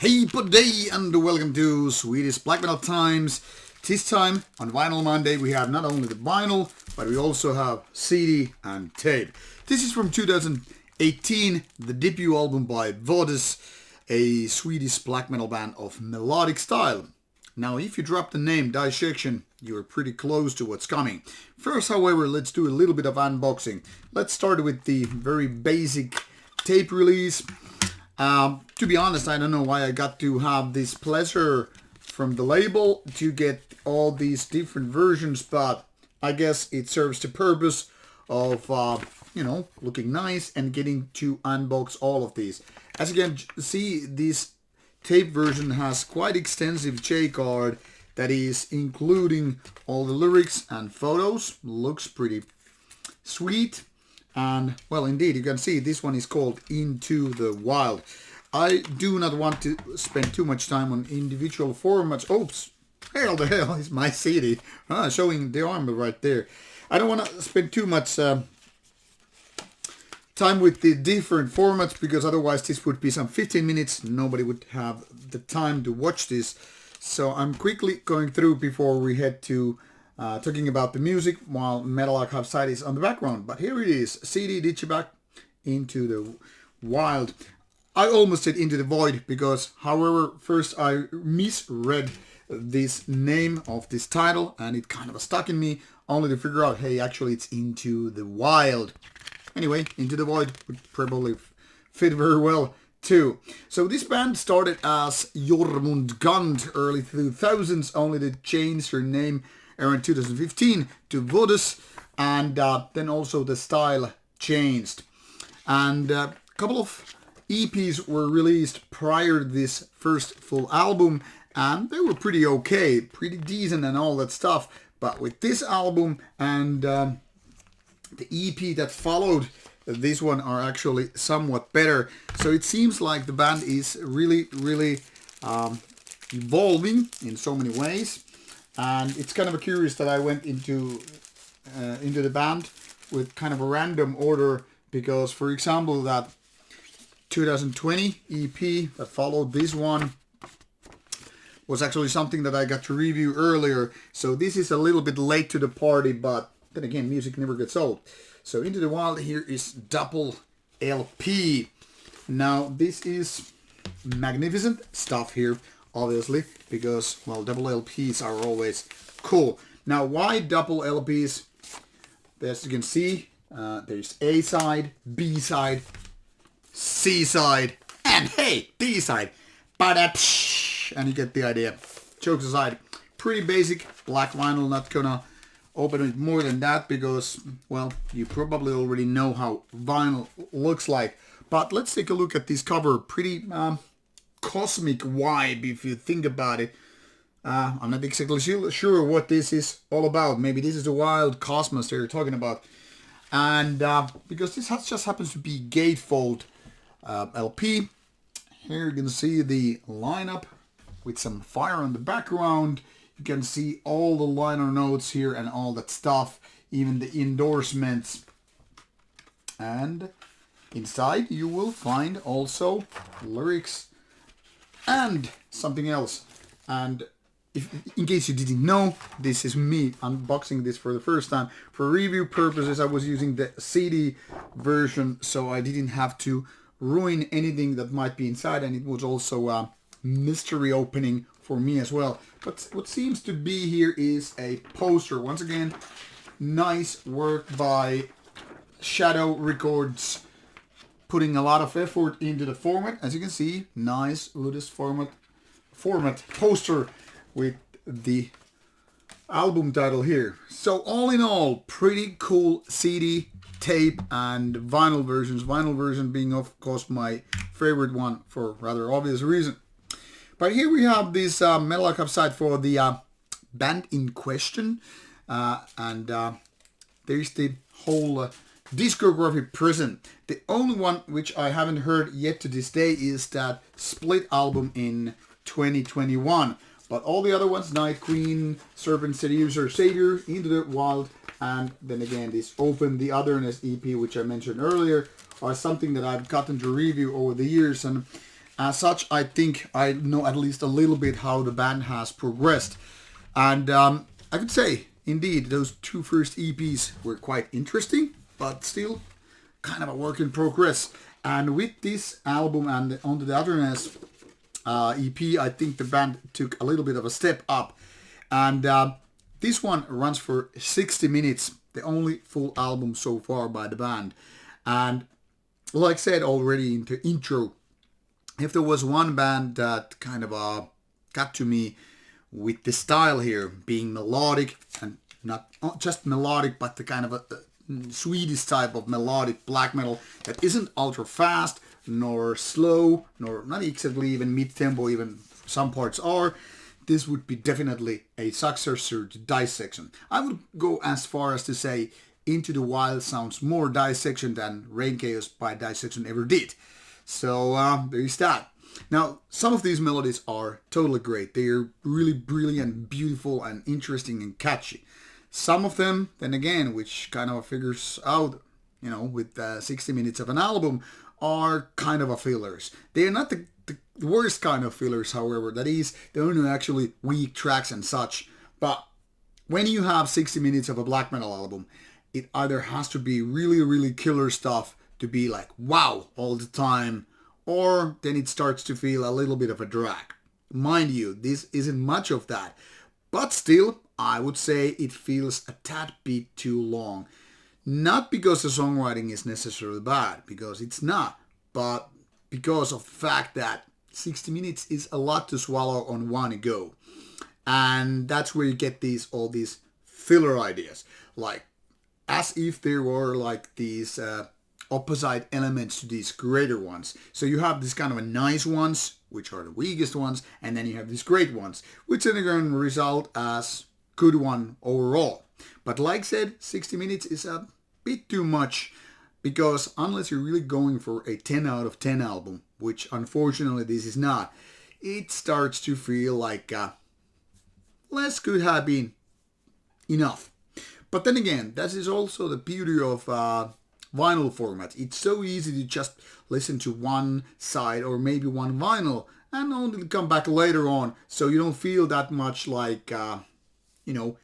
Hey buddy, and welcome to Swedish Black Metal Times. This time on Vinyl Monday we have not only the vinyl, but we also have CD and tape. This is from 2018, the debut album by Voodus, a Swedish black metal band of melodic style. Now if you drop the name Dissection, you're pretty close to what's coming. First, however, let's do a little bit of unboxing. Let's start with the very basic tape release. To be honest, I don't know why I got to have this pleasure from the label to get all these different versions, but I guess it serves the purpose of, looking nice and getting to unbox all of these. As you can see, this tape version has quite extensive J card that is including all the lyrics and photos. Looks pretty sweet. And, well, indeed, you can see this one is called Into the Wild. I do not want to spend too much time on individual formats. Oops, hell the hell is my CD. Showing the armor right there. I don't want to spend too much time with the different formats, because otherwise this would be some 15 minutes. Nobody would have the time to watch this. So I'm quickly going through before we head to talking about the music, while Metal Archive site is on the background. But here it is, CD Digipack, Into the Wild. I almost said Into the Void because, however, first I misread this name of this title and it kind of stuck in me, only to figure out, hey, actually it's Into the Wild. Anyway, Into the Void would probably fit very well too. So this band started as Jormungand early 2000s, only to change their name around 2015 to Voodus, and then also the style changed. And a couple of EPs were released prior to this first full album, and they were pretty okay, pretty decent and all that stuff. But with this album and the EP that followed this one are actually somewhat better. So it seems like the band is really evolving in so many ways. And it's kind of curious that I went into the band with kind of a random order, because, for example, that 2020 EP that followed this one was actually something that I got to review earlier. So this is a little bit late to the party, but then again, music never gets old. So Into the Wild here is double LP. Now this is magnificent stuff here, obviously, because, well, double LPs are always cool. Now, why double LPs? As you can see, there's A side, B side, C side, and hey, D side. And you get the idea. Jokes aside, pretty basic black vinyl. Not gonna open it more than that because, well, you probably already know how vinyl looks like. But let's take a look at this cover. Pretty cosmic vibe, if you think about it. I'm not exactly sure what this is all about. Maybe this is the wild cosmos they're talking about. And because this just happens to be gatefold LP. Here you can see the lineup with some fire on the background. You can see all the liner notes here and all that stuff, even the endorsements. And inside you will find also lyrics and something else. And if, in case you didn't know, this is me unboxing this for the first time. For review purposes, I was using the CD version, so I didn't have to ruin anything that might be inside, and it was also a mystery opening for me as well. But what seems to be here is a poster. Once again, nice work by Shadow Records, putting a lot of effort into the format. As you can see, nice Voodus format poster with the album title here. So all in all, pretty cool CD, tape and vinyl versions. Vinyl version being, of course, my favorite one for rather obvious reason. But here we have this Metal Archive site for the band in question, and there's the whole discography present. The only one which I haven't heard yet to this day is that split album in 2021. But all the other ones, Night Queen, Serpent Seducer, Savior, Into the Wild, and then again this Open the Otherness EP, which I mentioned earlier, are something that I've gotten to review over the years. And As such, I think I know at least a little bit how the band has progressed. And I could say, indeed, those two first EPs were quite interesting, but still kind of a work in progress. And with this album and On the Otherness EP, I think the band took a little bit of a step up. And this one runs for 60 minutes, the only full album so far by the band. And like I said already in the intro, if there was one band that kind of got to me with the style here, being melodic, and not just melodic, but the kind of a Swedish type of melodic black metal that isn't ultra fast, nor slow, nor not exactly even mid-tempo, even some parts are, this would be definitely a successor to Dissection. I would go as far as to say Into the Wild sounds more Dissection than Reinkaos by Dissection ever did. So there is that. Now, some of these melodies are totally great. They are really brilliant, beautiful, and interesting and catchy. Some of them, then again, which kind of figures out, you know, with 60 minutes of an album, are kind of a fillers. They are not the worst kind of fillers, however. That is, they are not actually weak tracks and such. But when you have 60 minutes of a black metal album, it either has to be really, really killer stuff to be like, wow, all the time, or then it starts to feel a little bit of a drag. Mind you, this isn't much of that. But still, I would say it feels a tad bit too long. Not because the songwriting is necessarily bad, because it's not, but because of the fact that 60 minutes is a lot to swallow on one go. And that's where you get all these filler ideas. Like, as if there were like these opposite elements to these greater ones. So you have this kind of a nice ones, which are the weakest ones, and then you have these great ones, which then again result as good one overall. But like I said, 60 minutes is a bit too much, because unless you're really going for a 10 out of 10 album, which unfortunately this is not, it starts to feel like less could have been enough. But then again, that is also the beauty of vinyl format. It's so easy to just listen to one side or maybe one vinyl and only come back later on, so you don't feel that much like,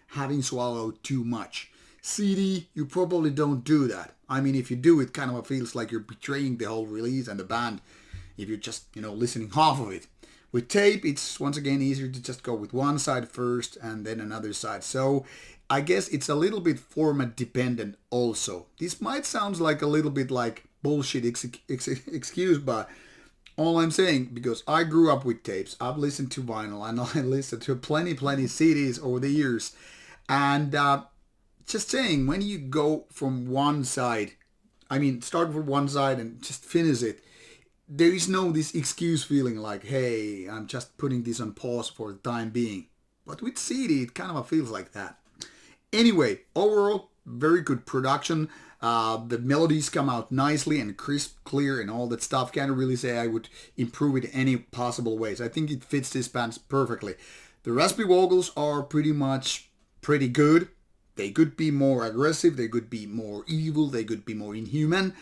having swallowed too much. CD, you probably don't do that. I mean, if you do, it kind of feels like you're betraying the whole release and the band if you're just, listening half of it. With tape, it's once again easier to just go with one side first and then another side. So I guess it's a little bit format dependent also. This might sound like a little bit like bullshit excuse, but all I'm saying, because I grew up with tapes, I've listened to vinyl, and I listened to plenty CDs over the years. And just saying, when you go from one side, start with one side and just finish it, there is no this excuse feeling like, hey, I'm just putting this on pause for the time being. But with CD, it kind of feels like that. Anyway, overall, very good production. The melodies come out nicely and crisp, clear, and all that stuff. Can't really say I would improve it any possible ways. I think it fits this band perfectly. The raspy vocals are pretty good. They could be more aggressive, they could be more evil, they could be more inhuman.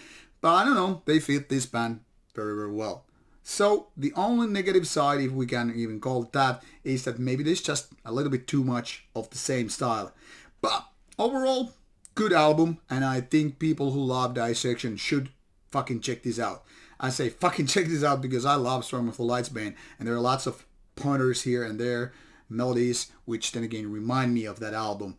But I don't know, they fit this band very, very well. So the only negative side, if we can even call it that, is that maybe there's just a little bit too much of the same style. But overall, good album, and I think people who love Dissection should fucking check this out. I say fucking check this out because I love Storm of the Lights band, and there are lots of pointers here and there, melodies, which then again remind me of that album.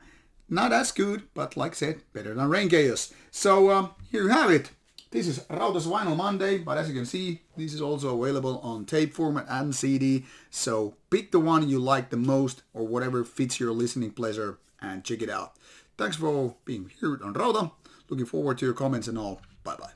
Not as good, but like I said, better than Reinkaos. So here you have it. This is Rauta's Vinyl Monday, but as you can see, this is also available on tape format and CD. So pick the one you like the most or whatever fits your listening pleasure and check it out. Thanks for being here on Rauta. Looking forward to your comments and all. Bye bye.